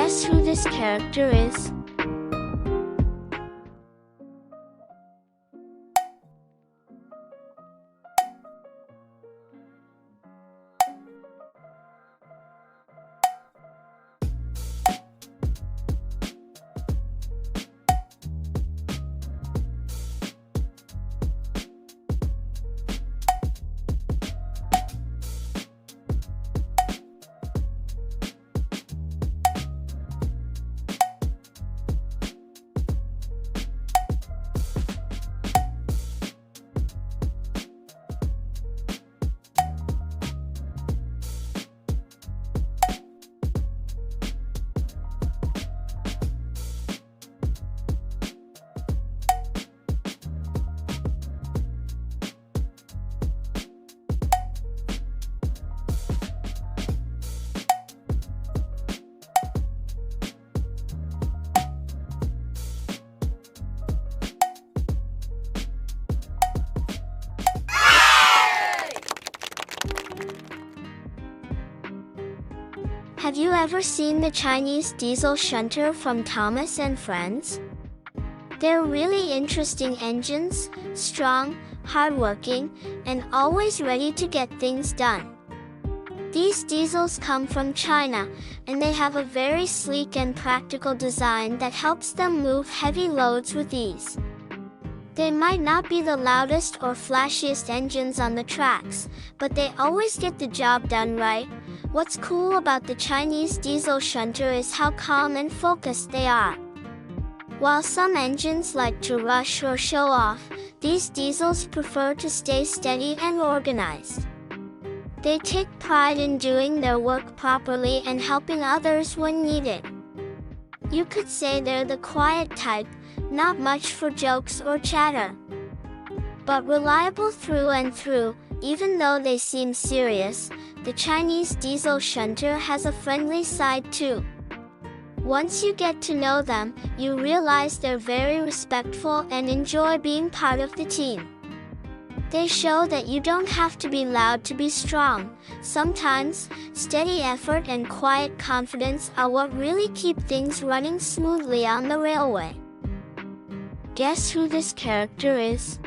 Guess who this character is? Have you ever seen the Chinese diesel shunter from Thomas and Friends? They're really interesting engines, strong, hardworking, and always ready to get things done. These diesels come from China, and they have a very sleek and practical design that helps them move heavy loads with ease. They might not be the loudest or flashiest engines on the tracks, but they always get the job done right. What's cool about the Chinese diesel shunter is how calm and focused they are. While some engines like to rush or show off, these diesels prefer to stay steady and organized. They take pride in doing their work properly and helping others when needed. You could say they're the quiet type, not much for jokes or chatter, but reliable through and through. Even though they seem serious, the Chinese diesel shunter has a friendly side too. Once you get to know them, you realize they're very respectful and enjoy being part of the team. They show that you don't have to be loud to be strong. Sometimes, steady effort and quiet confidence are what really keep things running smoothly on the railway. Guess who this character is?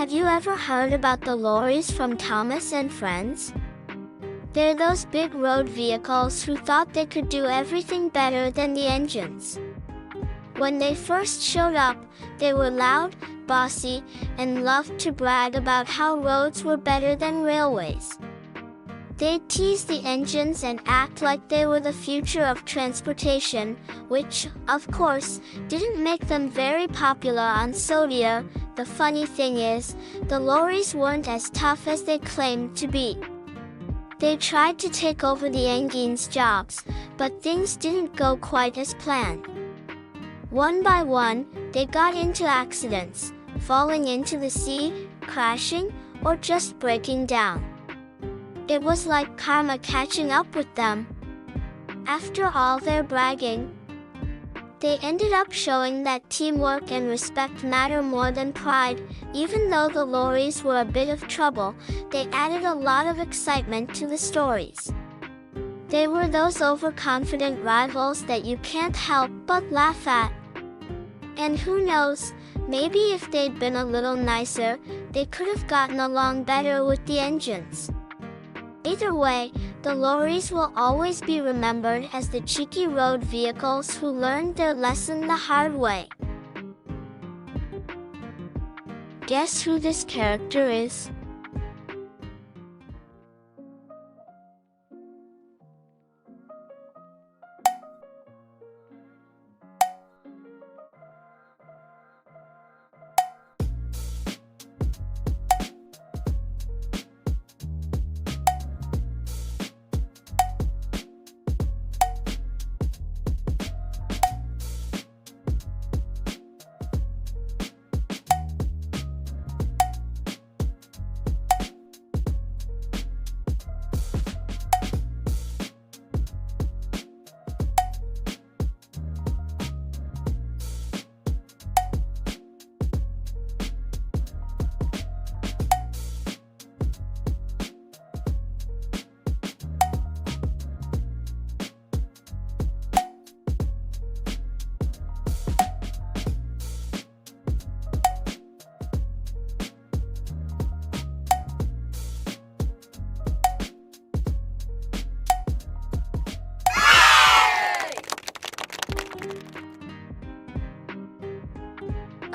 Have you ever heard about the lorries from Thomas and Friends? They're those big road vehicles who thought they could do everything better than the engines. When they first showed up, they were loud, bossy, and loved to brag about how roads were better than railways. They'd tease the engines and act like they were the future of transportation, which, of course, didn't make them very popular on Sodia. The funny thing is, the lorries weren't as tough as they claimed to be. They tried to take over the engines' jobs, but things didn't go quite as planned. One by one, they got into accidents, falling into the sea, crashing, or just breaking down. It was like karma catching up with them. After all their bragging, they ended up showing that teamwork and respect matter more than pride. Even though the lorries were a bit of trouble, they added a lot of excitement to the stories. They were those overconfident rivals that you can't help but laugh at. And who knows, maybe if they'd been a little nicer, they could have gotten along better with the engines. Either way, the lorries will always be remembered as the cheeky road vehicles who learned their lesson the hard way. Guess who this character is?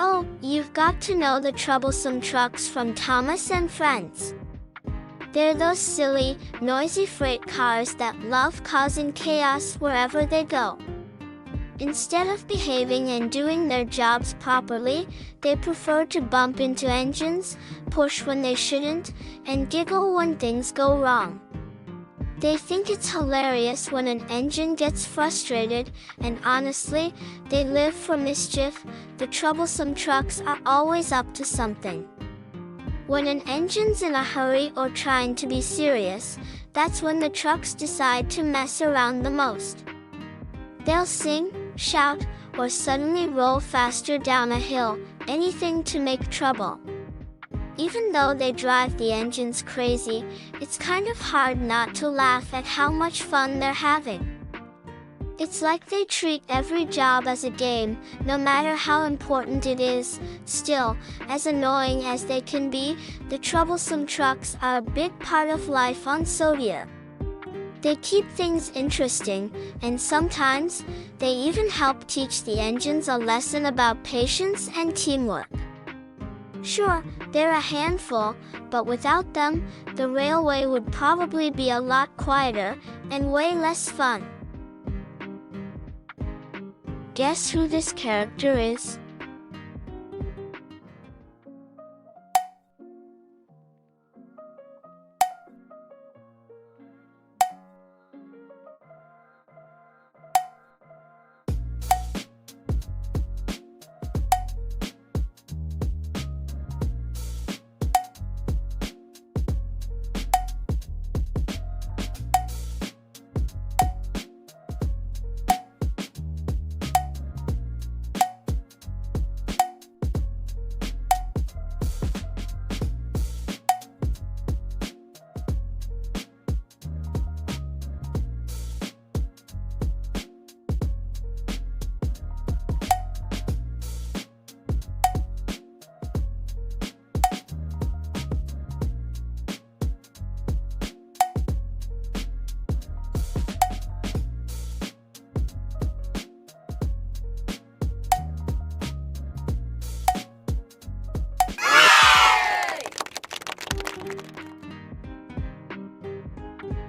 Oh, you've got to know the troublesome trucks from Thomas and Friends. They're those silly, noisy freight cars that love causing chaos wherever they go. Instead of behaving and doing their jobs properly, they prefer to bump into engines, push when they shouldn't, and giggle when things go wrong. They think it's hilarious when an engine gets frustrated, and honestly, they live for mischief. The troublesome trucks are always up to something. When an engine's in a hurry or trying to be serious, that's when the trucks decide to mess around the most. They'll sing, shout, or suddenly roll faster down a hill, anything to make trouble. Even though they drive the engines crazy, it's kind of hard not to laugh at how much fun they're having. It's like they treat every job as a game, no matter how important it is. Still, as annoying as they can be, the troublesome trucks are a big part of life on Sodia. They keep things interesting, and sometimes, they even help teach the engines a lesson about patience and teamwork. Sure, they're a handful, but without them, the railway would probably be a lot quieter and way less fun. Guess who this character is?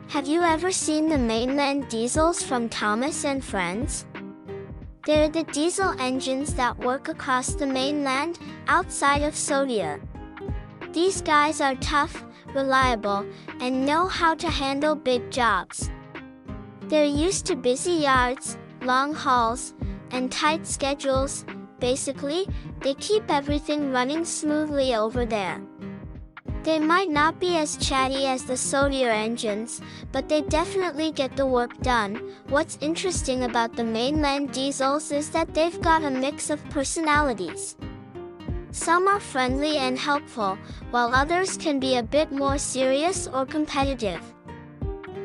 Have you ever seen the mainland diesels from Thomas and Friends? They're the diesel engines that work across the mainland, outside of Sodia. These guys are tough, reliable, and know how to handle big jobs. They're used to busy yards, long hauls, and tight schedules. Basically, they keep everything running smoothly over there. They might not be as chatty as the Sodia engines, but they definitely get the work done. What's interesting about the mainland diesels is that they've got a mix of personalities. Some are friendly and helpful, while others can be a bit more serious or competitive.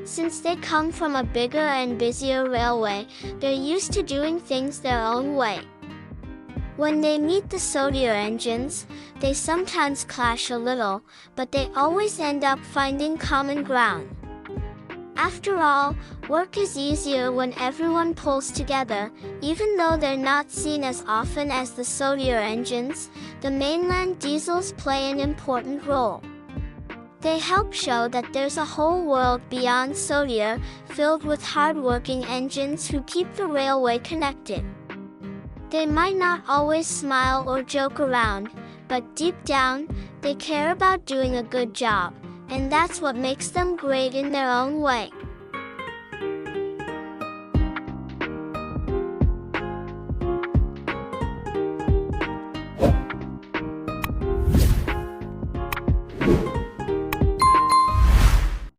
Since they come from a bigger and busier railway, they're used to doing things their own way. When they meet the sodier engines, they sometimes clash a little, but they always end up finding common ground. After all, work is easier when everyone pulls together. Even though they're not seen as often as the sodier engines, the mainland diesels play an important role. They help show that there's a whole world beyond sodier, filled with hard-working engines who keep the railway connected. They might not always smile or joke around, but deep down, they care about doing a good job, and that's what makes them great in their own way.